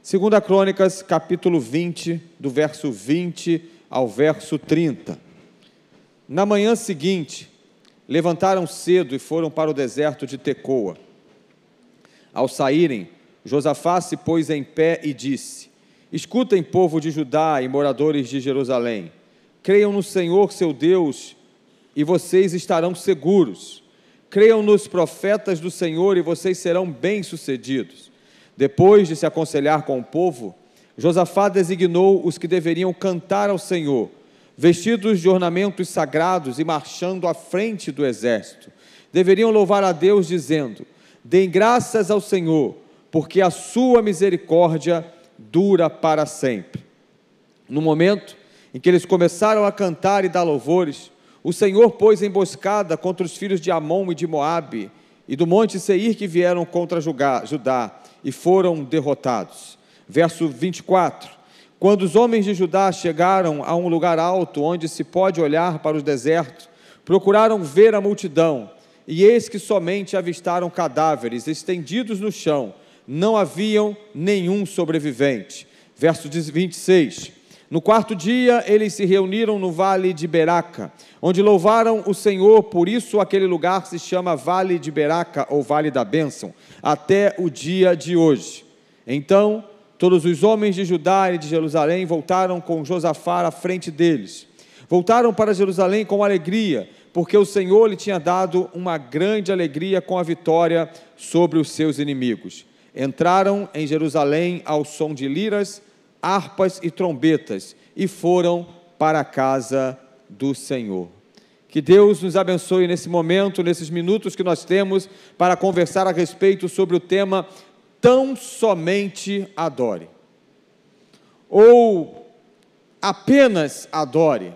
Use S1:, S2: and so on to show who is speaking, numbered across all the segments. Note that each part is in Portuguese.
S1: Segunda Crônicas, capítulo 20, do verso 20 ao verso 30. Na manhã seguinte, levantaram cedo e foram para o deserto de Tecoa. Ao saírem, Josafá se pôs em pé e disse: Escutem, povo de Judá e moradores de Jerusalém, creiam no Senhor seu Deus e vocês estarão seguros. Creiam nos profetas do Senhor e vocês serão bem-sucedidos. Depois de se aconselhar com o povo, Josafá designou os que deveriam cantar ao Senhor, vestidos de ornamentos sagrados e marchando à frente do exército. Deveriam louvar a Deus dizendo: Deem graças ao Senhor, porque a sua misericórdia dura para sempre. No momento em que eles começaram a cantar e dar louvores, o Senhor pôs emboscada contra os filhos de Amon e de Moabe e do monte Seir, que vieram contra Judá e foram derrotados. Verso 24. Quando os homens de Judá chegaram a um lugar alto, onde se pode olhar para o deserto, procuraram ver a multidão, e eis que somente avistaram cadáveres estendidos no chão, não haviam nenhum sobrevivente. Verso 26. No quarto dia, eles se reuniram no vale de Beraca, onde louvaram o Senhor, por isso aquele lugar se chama Vale de Beraca, ou Vale da Bênção, até o dia de hoje. Então, todos os homens de Judá e de Jerusalém voltaram com Josafá à frente deles. Voltaram para Jerusalém com alegria, porque o Senhor lhe tinha dado uma grande alegria com a vitória sobre os seus inimigos. Entraram em Jerusalém ao som de liras, harpas e trombetas, e foram para a casa do Senhor. Que Deus nos abençoe nesse momento, nesses minutos que nós temos para conversar a respeito sobre o tema Tão Somente Adore, ou apenas adore,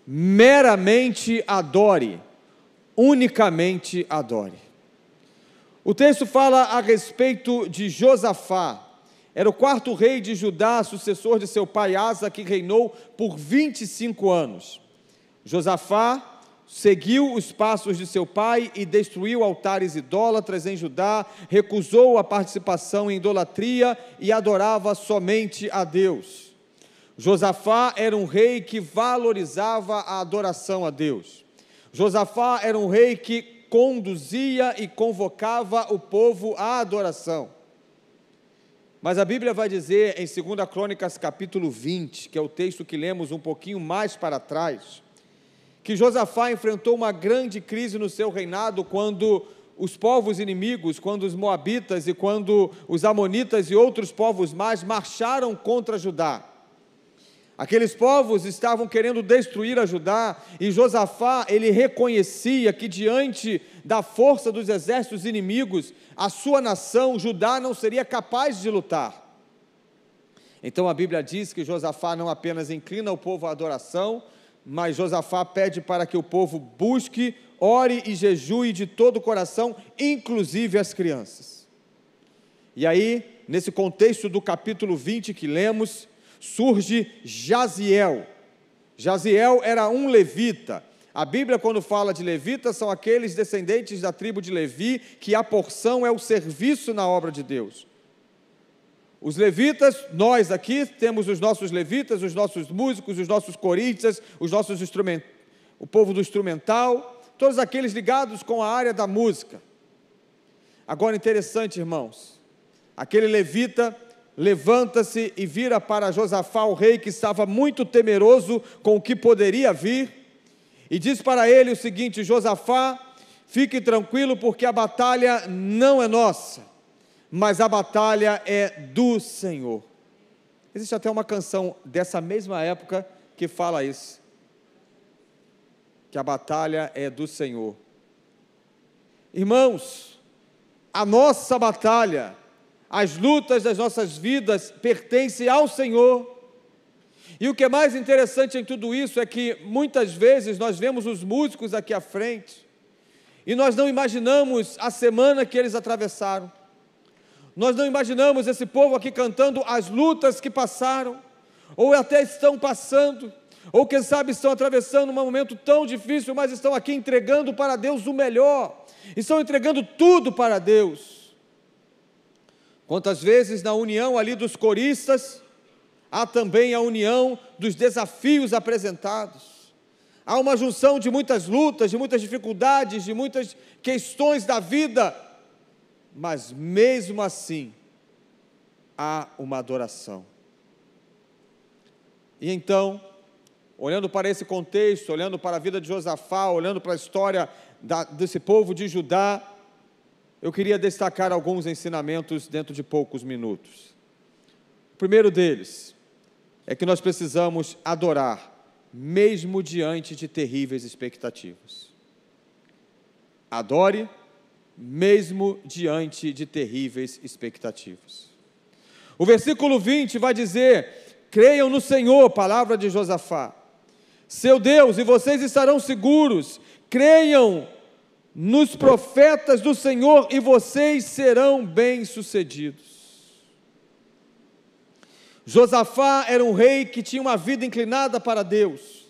S1: meramente adore, unicamente adore. O texto fala a respeito de Josafá. Era o quarto rei de Judá, sucessor de seu pai Asa, que reinou por 25 anos. Josafá seguiu os passos de seu pai e destruiu altares idólatras em Judá, recusou a participação em idolatria e adorava somente a Deus. Josafá era um rei que valorizava a adoração a Deus. Josafá era um rei que conduzia e convocava o povo à adoração. Mas a Bíblia vai dizer em 2 Crônicas capítulo 20, que é o texto que lemos um pouquinho mais para trás, que Josafá enfrentou uma grande crise no seu reinado quando os povos inimigos, quando os moabitas e quando os amonitas e outros povos mais marcharam contra Judá. Aqueles povos estavam querendo destruir a Judá, e Josafá, ele reconhecia que diante da força dos exércitos inimigos, a sua nação, Judá, não seria capaz de lutar. Então a Bíblia diz que Josafá não apenas inclina o povo à adoração, mas Josafá pede para que o povo busque, ore e jejue de todo o coração, inclusive as crianças. E aí, nesse contexto do capítulo 20 que lemos, surge Jaziel. Jaziel era um levita. A Bíblia, quando fala de levitas, são aqueles descendentes da tribo de Levi, que a porção é o serviço na obra de Deus. Os levitas, nós aqui temos os nossos levitas, os nossos músicos, os nossos coristas, o povo do instrumental, todos aqueles ligados com a área da música. Agora, interessante, irmãos, aquele levita levanta-se e vira para Josafá, o rei, que estava muito temeroso com o que poderia vir, e diz para ele o seguinte: Josafá, fique tranquilo, porque a batalha não é nossa, mas a batalha é do Senhor. Existe até uma canção dessa mesma época que fala isso, que a batalha é do Senhor. Irmãos, a nossa batalha, as lutas das nossas vidas pertencem ao Senhor. E o que é mais interessante em tudo isso é que muitas vezes nós vemos os músicos aqui à frente e nós não imaginamos a semana que eles atravessaram. Nós não imaginamos esse povo aqui cantando as lutas que passaram, ou até estão passando, ou quem sabe estão atravessando um momento tão difícil, mas estão aqui entregando para Deus o melhor, estão entregando tudo para Deus. Quantas vezes na união ali dos coristas, há também a união dos desafios apresentados. Há uma junção de muitas lutas, de muitas dificuldades, de muitas questões da vida, mas mesmo assim, há uma adoração. E então, olhando para esse contexto, olhando para a vida de Josafá, olhando para a história desse povo de Judá, eu queria destacar alguns ensinamentos dentro de poucos minutos. O primeiro deles é que nós precisamos adorar, mesmo diante de terríveis expectativas. Adore, mesmo diante de terríveis expectativas. O versículo 20 vai dizer: creiam no Senhor, palavra de Josafá, seu Deus, e vocês estarão seguros. Creiam nos profetas do Senhor e vocês serão bem-sucedidos. Josafá era um rei que tinha uma vida inclinada para Deus.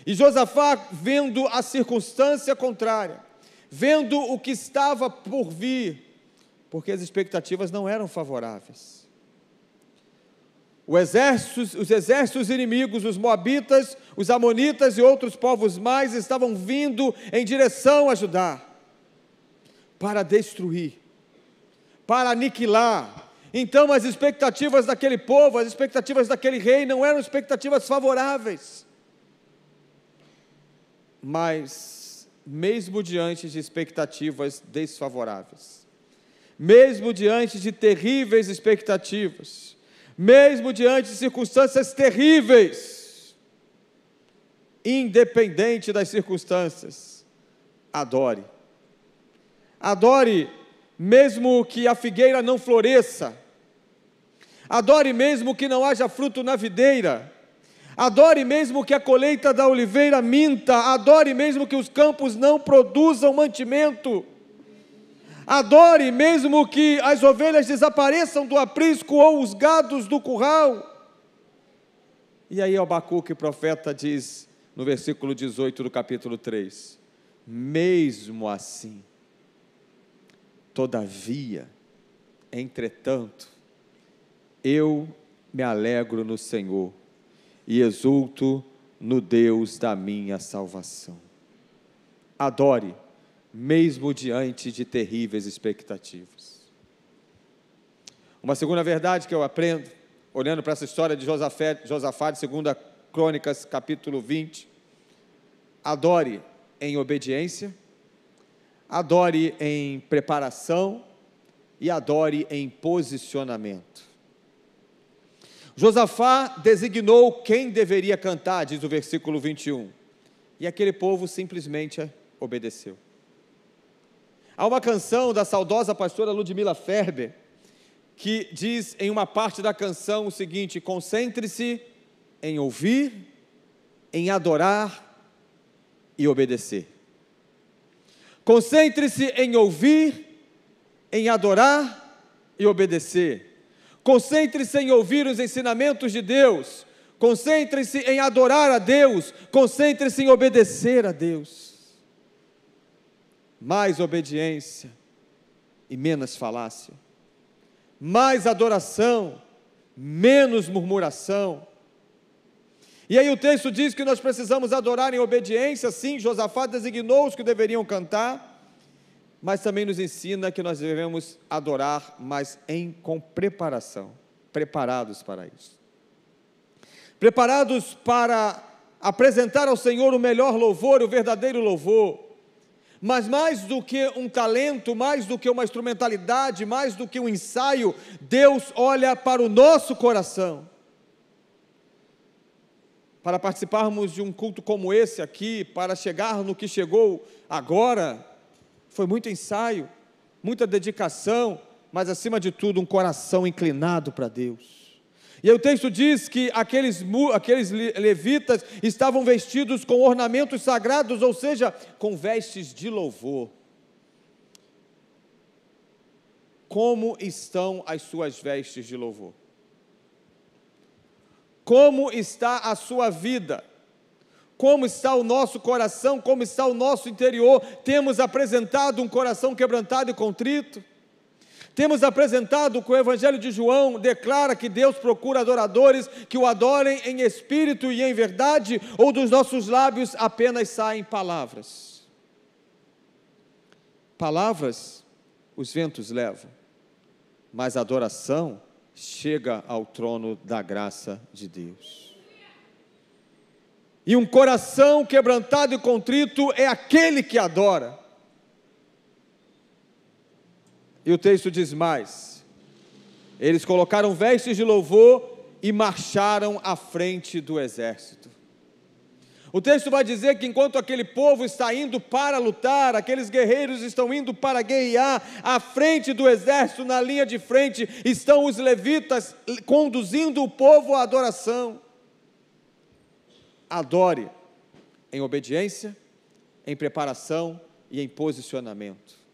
S1: E Josafá, vendo a circunstância contrária, vendo o que estava por vir, porque as expectativas não eram favoráveis. Os exércitos inimigos, os moabitas, os amonitas e outros povos mais estavam vindo em direção a Judá, para destruir, para aniquilar. Então as expectativas daquele povo, as expectativas daquele rei não eram expectativas favoráveis. Mas, mesmo diante de expectativas desfavoráveis, mesmo diante de terríveis expectativas, mesmo diante de circunstâncias terríveis, independente das circunstâncias, adore. Adore, mesmo que a figueira não floresça. Adore, mesmo que não haja fruto na videira. Adore, mesmo que a colheita da oliveira minta. Adore, mesmo que os campos não produzam mantimento. Adore, mesmo que as ovelhas desapareçam do aprisco ou os gados do curral. E aí Abacuque, profeta, diz no versículo 18 do capítulo 3: mesmo assim, todavia, entretanto, eu me alegro no Senhor e exulto no Deus da minha salvação. Adore, mesmo diante de terríveis expectativas. Uma segunda verdade que eu aprendo, olhando para essa história de Josafá, de 2 Crônicas, capítulo 20, adore em obediência, adore em preparação e adore em posicionamento. Josafá designou quem deveria cantar, diz o versículo 21, e aquele povo simplesmente obedeceu. Há uma canção da saudosa pastora Ludmila Ferber, que diz em uma parte da canção o seguinte: concentre-se em ouvir, em adorar e obedecer. Concentre-se em ouvir, em adorar e obedecer. Concentre-se em ouvir os ensinamentos de Deus. Concentre-se em adorar a Deus. Concentre-se em obedecer a Deus. Mais obediência e menos falácia. Mais adoração, menos murmuração. E aí o texto diz que nós precisamos adorar em obediência. Sim, Josafá designou os que deveriam cantar, mas também nos ensina que nós devemos adorar, mas com preparação, preparados para isso. Preparados para apresentar ao Senhor o melhor louvor, o verdadeiro louvor. Mas mais do que um talento, mais do que uma instrumentalidade, mais do que um ensaio, Deus olha para o nosso coração. Para participarmos de um culto como esse aqui, para chegar no que chegou agora, foi muito ensaio, muita dedicação, mas acima de tudo um coração inclinado para Deus. E aí o texto diz que aqueles levitas estavam vestidos com ornamentos sagrados, ou seja, com vestes de louvor. Como estão as suas vestes de louvor? Como está a sua vida? Como está o nosso coração? Como está o nosso interior? Temos apresentado um coração quebrantado e contrito? Temos apresentado que o Evangelho de João declara que Deus procura adoradores que o adorem em espírito e em verdade, ou dos nossos lábios apenas saem palavras. Palavras os ventos levam, mas a adoração chega ao trono da graça de Deus. E um coração quebrantado e contrito é aquele que adora. E o texto diz mais: eles colocaram vestes de louvor e marcharam à frente do exército. O texto vai dizer que enquanto aquele povo está indo para lutar, aqueles guerreiros estão indo para guerrear, à frente do exército, na linha de frente, estão os levitas conduzindo o povo à adoração. Adore em obediência, em preparação e em posicionamento.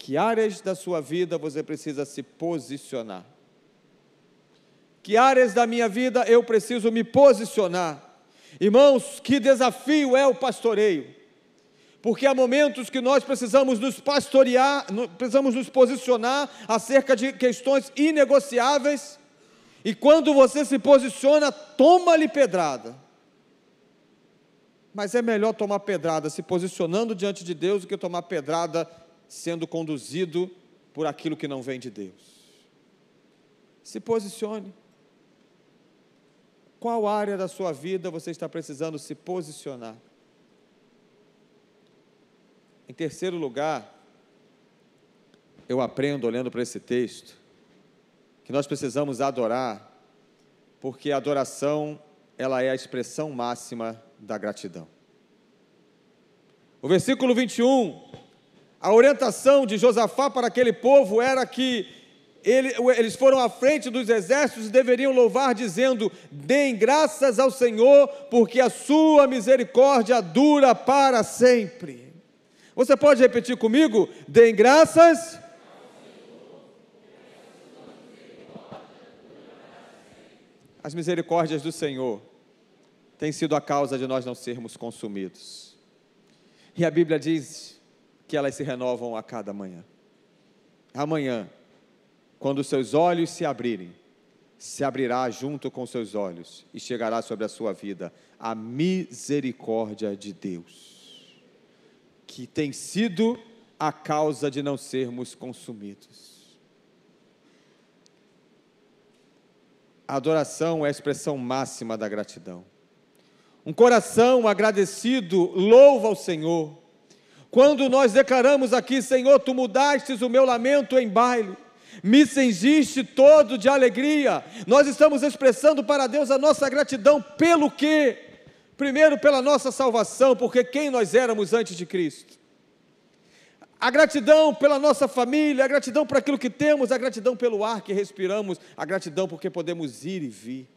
S1: Que áreas da sua vida você precisa se posicionar? Que áreas da minha vida eu preciso me posicionar? Irmãos, que desafio é o pastoreio, porque há momentos que nós precisamos nos pastorear, precisamos nos posicionar acerca de questões inegociáveis, e quando você se posiciona, toma-lhe pedrada. Mas é melhor tomar pedrada se posicionando diante de Deus do que tomar pedrada sendo conduzido por aquilo que não vem de Deus. Se posicione. Qual área da sua vida você está precisando se posicionar? Em terceiro lugar, eu aprendo, olhando para esse texto, que nós precisamos adorar, porque a adoração, ela é a expressão máxima da gratidão. O versículo 21, a orientação de Josafá para aquele povo era que eles foram à frente dos exércitos e deveriam louvar dizendo: deem graças ao Senhor, porque a sua misericórdia dura para sempre. Você pode repetir comigo? Deem graças. As misericórdias do Senhor têm sido a causa de nós não sermos consumidos. E a Bíblia diz que elas se renovam a cada manhã. Amanhã, quando os seus olhos se abrirem, se abrirá junto com os seus olhos e chegará sobre a sua vida a misericórdia de Deus, que tem sido a causa de não sermos consumidos. A adoração é a expressão máxima da gratidão. Um coração agradecido louva ao Senhor. Quando nós declaramos aqui: Senhor, Tu mudastes o meu lamento em baile, me cingiste todo de alegria, nós estamos expressando para Deus a nossa gratidão pelo quê? Primeiro, pela nossa salvação, porque quem nós éramos antes de Cristo. A gratidão pela nossa família, a gratidão por aquilo que temos, a gratidão pelo ar que respiramos, a gratidão porque podemos ir e vir.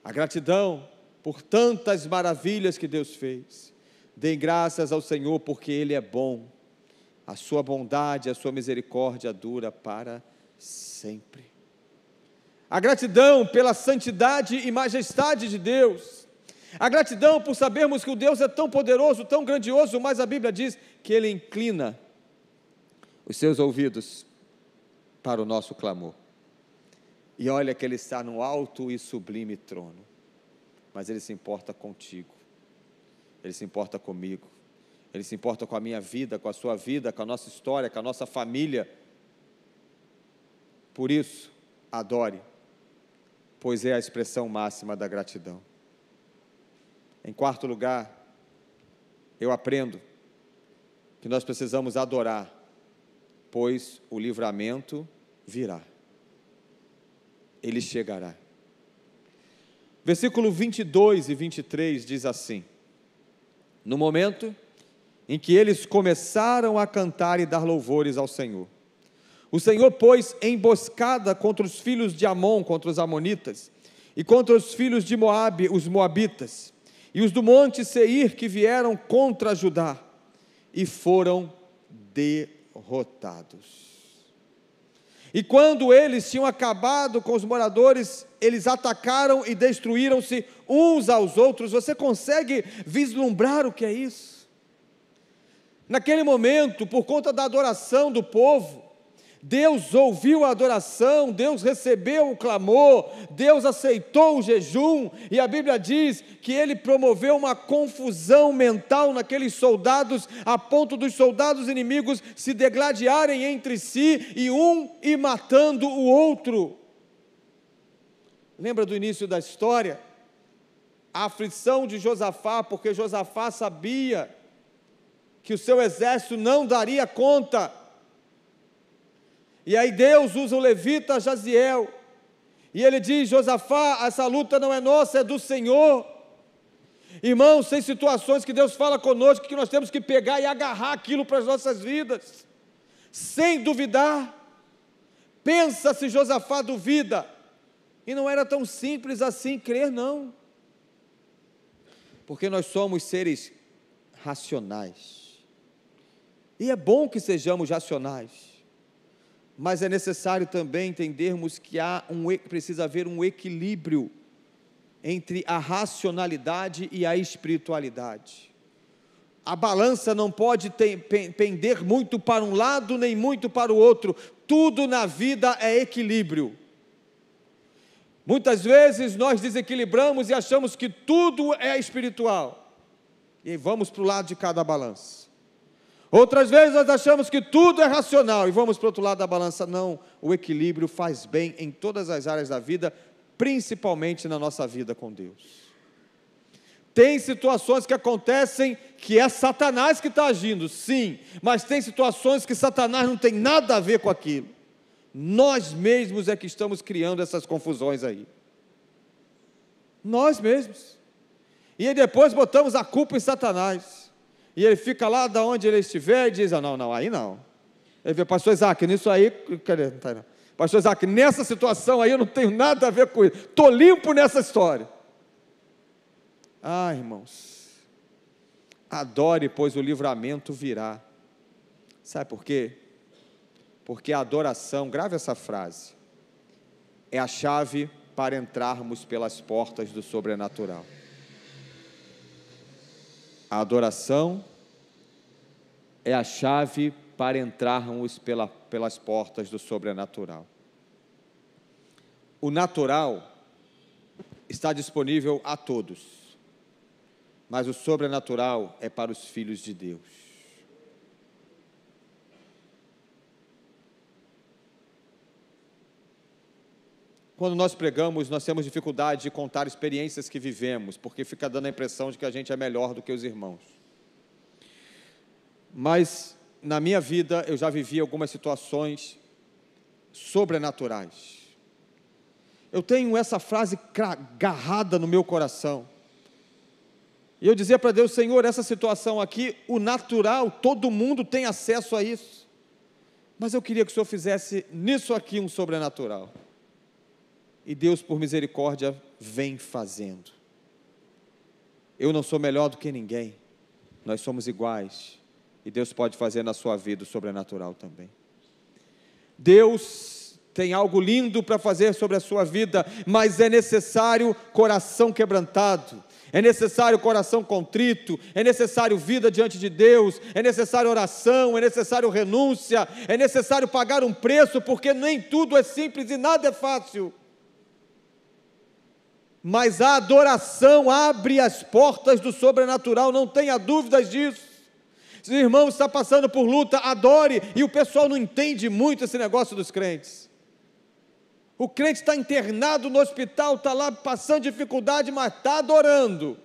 S1: A gratidão por tantas maravilhas que Deus fez. Deem graças ao Senhor porque Ele é bom. A sua bondade, a sua misericórdia dura para sempre. A gratidão pela santidade e majestade de Deus. A gratidão por sabermos que o Deus é tão poderoso, tão grandioso, mas a Bíblia diz que Ele inclina os seus ouvidos para o nosso clamor. E olha que Ele está no alto e sublime trono, mas Ele se importa contigo, Ele se importa comigo, Ele se importa com a minha vida, com a sua vida, com a nossa história, com a nossa família. Por isso, adore, pois é a expressão máxima da gratidão. Em quarto lugar, eu aprendo que nós precisamos adorar, pois o livramento virá, ele chegará. Versículo 22 e 23 diz assim: no momento em que eles começaram a cantar e dar louvores ao Senhor, o Senhor pôs emboscada contra os filhos de Amon, contra os amonitas, e contra os filhos de Moabe, os moabitas, e os do monte Seir que vieram contra Judá, e foram derrotados. E quando eles tinham acabado com os moradores, eles atacaram e destruíram-se uns aos outros. Você consegue vislumbrar o que é isso? Naquele momento, por conta da adoração do povo, Deus ouviu a adoração, Deus recebeu o clamor, Deus aceitou o jejum, e a Bíblia diz que ele promoveu uma confusão mental naqueles soldados, a ponto dos soldados inimigos se degladiarem entre si, e um ir matando o outro. Lembra do início da história? A aflição de Josafá, porque Josafá sabia que o seu exército não daria conta. E aí Deus usa o levita Jaziel, e ele diz: Josafá, essa luta não é nossa, é do Senhor. Irmãos, tem situações que Deus fala conosco, que nós temos que pegar e agarrar aquilo para as nossas vidas, sem duvidar. Pensa se Josafá duvida, e não era tão simples assim crer, não, porque nós somos seres racionais, e é bom que sejamos racionais, mas é necessário também entendermos que precisa haver um equilíbrio entre a racionalidade e a espiritualidade. A balança não pode pender muito para um lado, nem muito para o outro. Tudo na vida é equilíbrio. Muitas vezes nós desequilibramos e achamos que tudo é espiritual, e vamos para o lado de cada balança. Outras vezes nós achamos que tudo é racional e vamos para o outro lado da balança. Não, o equilíbrio faz bem em todas as áreas da vida, principalmente na nossa vida com Deus. Tem situações que acontecem que é Satanás que está agindo, sim, mas tem situações que Satanás não tem nada a ver com aquilo. Nós mesmos é que estamos criando essas confusões aí. Nós mesmos. E aí depois botamos a culpa em Satanás. E ele fica lá de onde ele estiver e diz: não, aí não. Ele vê: pastor Isaac, nisso aí, cadê? Não tá, não. Pastor Isaac, nessa situação aí eu não tenho nada a ver com isso, estou limpo nessa história. Ah, irmãos, adore, pois o livramento virá. Sabe por quê? Porque a adoração, grave essa frase, é a chave para entrarmos pelas portas do sobrenatural. A adoração é a chave para entrarmos pelas portas do sobrenatural. O natural está disponível a todos, mas o sobrenatural é para os filhos de Deus. Quando nós pregamos, nós temos dificuldade de contar experiências que vivemos, porque fica dando a impressão de que a gente é melhor do que os irmãos. Mas, na minha vida, eu já vivi algumas situações sobrenaturais. Eu tenho essa frase agarrada no meu coração. E eu dizia para Deus: Senhor, essa situação aqui, o natural, todo mundo tem acesso a isso. Mas eu queria que o Senhor fizesse nisso aqui um sobrenatural. E Deus, por misericórdia, vem fazendo. Eu não sou melhor do que ninguém, nós somos iguais, e Deus pode fazer na sua vida o sobrenatural também. Deus tem algo lindo para fazer sobre a sua vida, mas é necessário coração quebrantado, é necessário coração contrito, é necessário vida diante de Deus, é necessário oração, é necessário renúncia, é necessário pagar um preço, porque nem tudo é simples e nada é fácil. Mas a adoração abre as portas do sobrenatural, não tenha dúvidas disso. Se o irmão está passando por luta, adore. E o pessoal não entende muito esse negócio dos crentes. O crente está internado no hospital, está lá passando dificuldade, mas está adorando.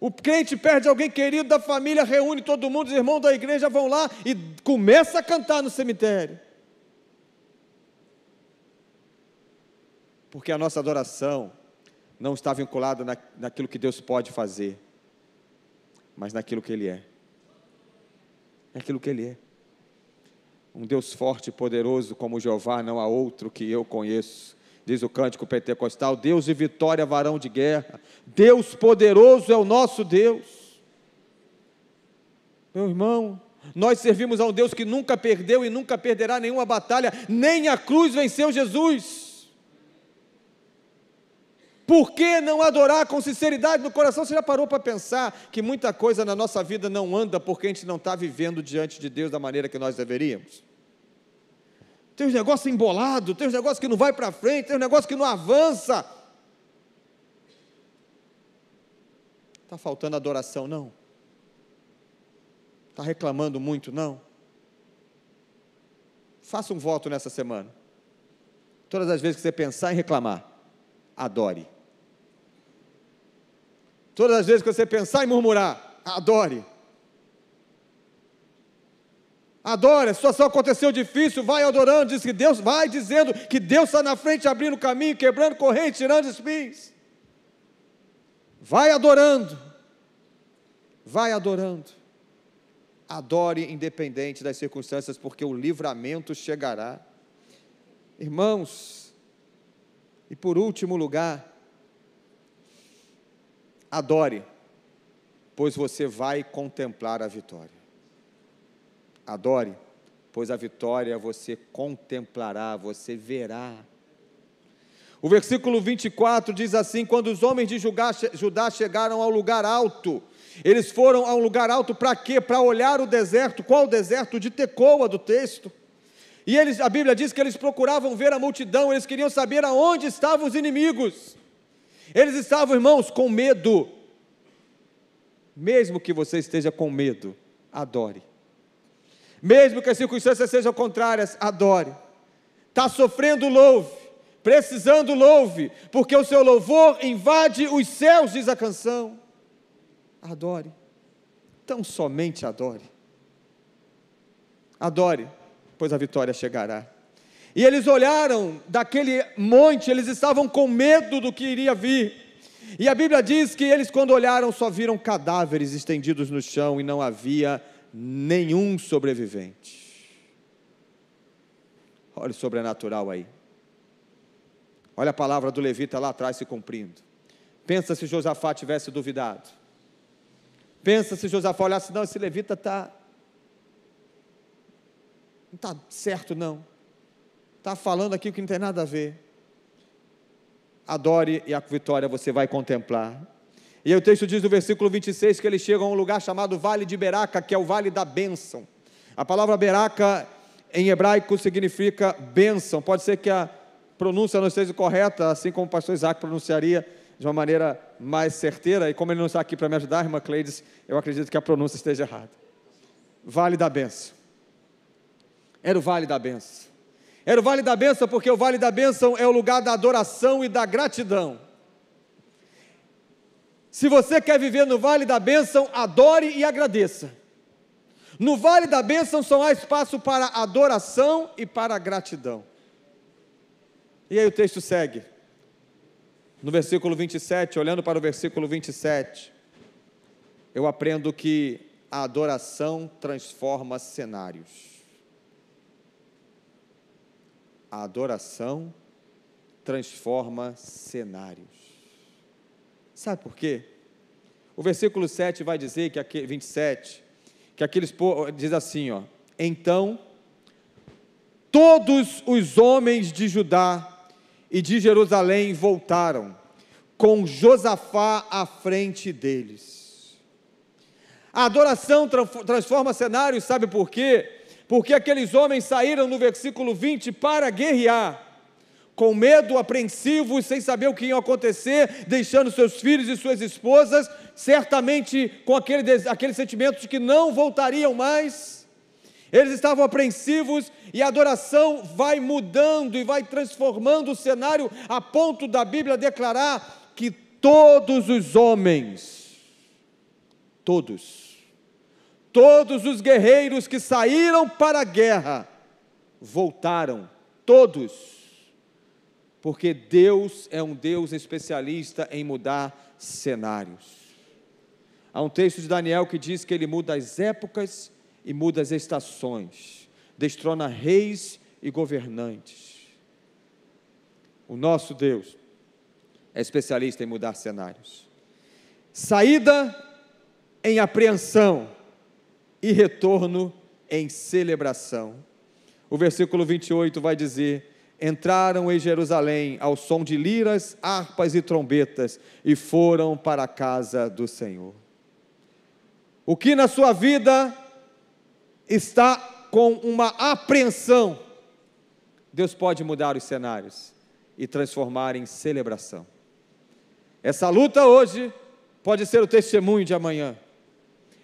S1: O crente perde alguém querido da família, reúne todo mundo, os irmãos da igreja vão lá e começa a cantar no cemitério. Porque a nossa adoração não está vinculada naquilo que Deus pode fazer, mas naquilo que Ele é. Naquilo que Ele é. Um Deus forte e poderoso como Jeová, não há outro que eu conheço. Diz o cântico pentecostal: Deus de vitória, varão de guerra. Deus poderoso é o nosso Deus. Meu irmão, nós servimos a um Deus que nunca perdeu e nunca perderá nenhuma batalha, nem a cruz venceu Jesus. Por que não adorar com sinceridade no coração? Você já parou para pensar que muita coisa na nossa vida não anda porque a gente não está vivendo diante de Deus da maneira que nós deveríamos? Tem uns negócios embolados, tem uns negócios que não vai para frente, tem uns negócios que não avança. Está faltando adoração, não? Está reclamando muito, não? Faça um voto nessa semana. Todas as vezes que você pensar em reclamar, adore. Todas as vezes que você pensar em murmurar, adore. Adore, a situação aconteceu difícil, vai adorando, diz que Deus, vai dizendo que Deus está na frente, abrindo caminho, quebrando corrente, tirando espinhos. Vai adorando. Vai adorando. Adore independente das circunstâncias, porque o livramento chegará. Irmãos, e por último lugar, adore, pois você vai contemplar a vitória. Adore, pois a vitória você contemplará, você verá. O versículo 24 diz assim: quando os homens de Judá chegaram ao lugar alto, eles foram a um lugar alto para quê? Para olhar o deserto. Qual o deserto? De Tecoa, do texto. E a Bíblia diz que eles procuravam ver a multidão, eles queriam saber aonde estavam os inimigos. Eles estavam, irmãos, com medo. Mesmo que você esteja com medo, adore. Mesmo que as circunstâncias sejam contrárias, adore. Está sofrendo, louve. Precisando, louve. Porque o seu louvor invade os céus, diz a canção. Adore. Tão somente adore. Adore, pois a vitória chegará. E eles olharam daquele monte, eles estavam com medo do que iria vir. E a Bíblia diz que eles, quando olharam, só viram cadáveres estendidos no chão e não havia nenhum sobrevivente. Olha o sobrenatural aí. Olha a palavra do levita lá atrás se cumprindo. Pensa se Josafá tivesse duvidado. Pensa se Josafá olhasse: não, esse levita não está certo, não. Está falando aqui o que não tem nada a ver. Adore e a vitória você vai contemplar. E aí o texto diz no versículo 26 que eles chegam a um lugar chamado Vale de Beraca, que é o Vale da Bênção. A palavra Beraca em hebraico significa bênção. Pode ser que a pronúncia não esteja correta, assim como o pastor Isaac pronunciaria de uma maneira mais certeira, e como ele não está aqui para me ajudar, irmã Cleides, eu acredito que a pronúncia esteja errada. Vale da Bênção. Era o Vale da Bênção. Era o Vale da Bênção porque o Vale da Bênção é o lugar da adoração e da gratidão. Se você quer viver no Vale da Bênção, adore e agradeça. No Vale da Bênção só há espaço para adoração e para gratidão. E aí o texto segue. No versículo 27, olhando para o versículo 27, eu aprendo que a adoração transforma cenários. A adoração transforma cenários. Sabe por quê? O versículo 7 vai dizer que 27, que aqueles diz assim, ó: então todos os homens de Judá e de Jerusalém voltaram, com Josafá à frente deles. A adoração transforma cenários, sabe por quê? Porque aqueles homens saíram no versículo 20 para guerrear, com medo, apreensivos, sem saber o que ia acontecer, deixando seus filhos e suas esposas, certamente com aquele sentimento de que não voltariam mais. Eles estavam apreensivos, e a adoração vai mudando e vai transformando o cenário, a ponto da Bíblia declarar que todos os homens, todos os guerreiros que saíram para a guerra, voltaram, todos, porque Deus é um Deus especialista em mudar cenários. Há um texto de Daniel que diz que ele muda as épocas e muda as estações, destrona reis e governantes. O nosso Deus é especialista em mudar cenários. Saída em apreensão e retorno em celebração. O versículo 28 vai dizer entraram em Jerusalém ao som de liras, harpas e trombetas e foram para a casa do Senhor. O que na sua vida está com uma apreensão, Deus pode mudar os cenários e transformar em celebração. Essa luta hoje pode ser o testemunho de amanhã.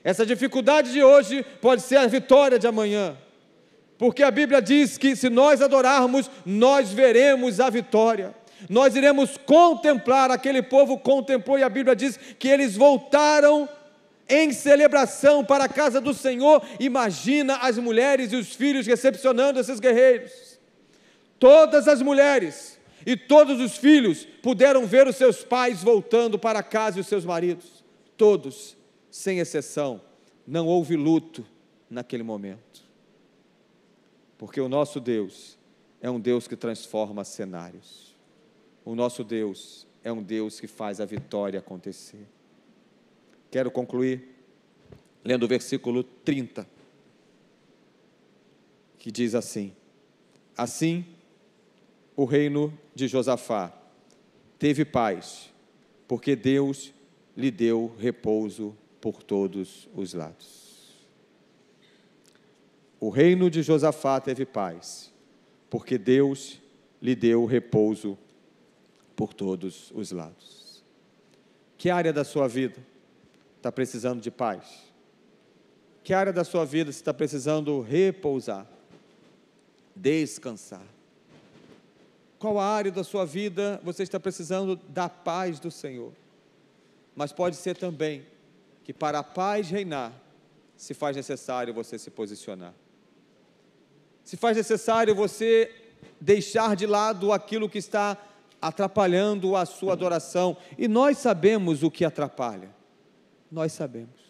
S1: Essa dificuldade de hoje pode ser a vitória de amanhã. Porque a Bíblia diz que se nós adorarmos, nós veremos a vitória. Nós iremos contemplar, aquele povo contemplou, e a Bíblia diz que eles voltaram em celebração para a casa do Senhor. Imagina as mulheres e os filhos recepcionando esses guerreiros. Todas as mulheres e todos os filhos puderam ver os seus pais voltando para casa e os seus maridos. Todos, sem exceção, não houve luto naquele momento. Porque o nosso Deus é um Deus que transforma cenários. O nosso Deus é um Deus que faz a vitória acontecer. Quero concluir lendo o versículo 30, que diz assim: assim, o reino de Josafá teve paz, porque Deus lhe deu repouso por todos os lados. O reino de Josafá teve paz, porque Deus lhe deu repouso por todos os lados. Que área da sua vida está precisando de paz? Que área da sua vida você está precisando repousar, descansar? Qual área da sua vida você está precisando da paz do Senhor? Mas pode ser também que para a paz reinar, se faz necessário você se posicionar. Se faz necessário você deixar de lado aquilo que está atrapalhando a sua adoração. E nós sabemos o que atrapalha. Nós sabemos.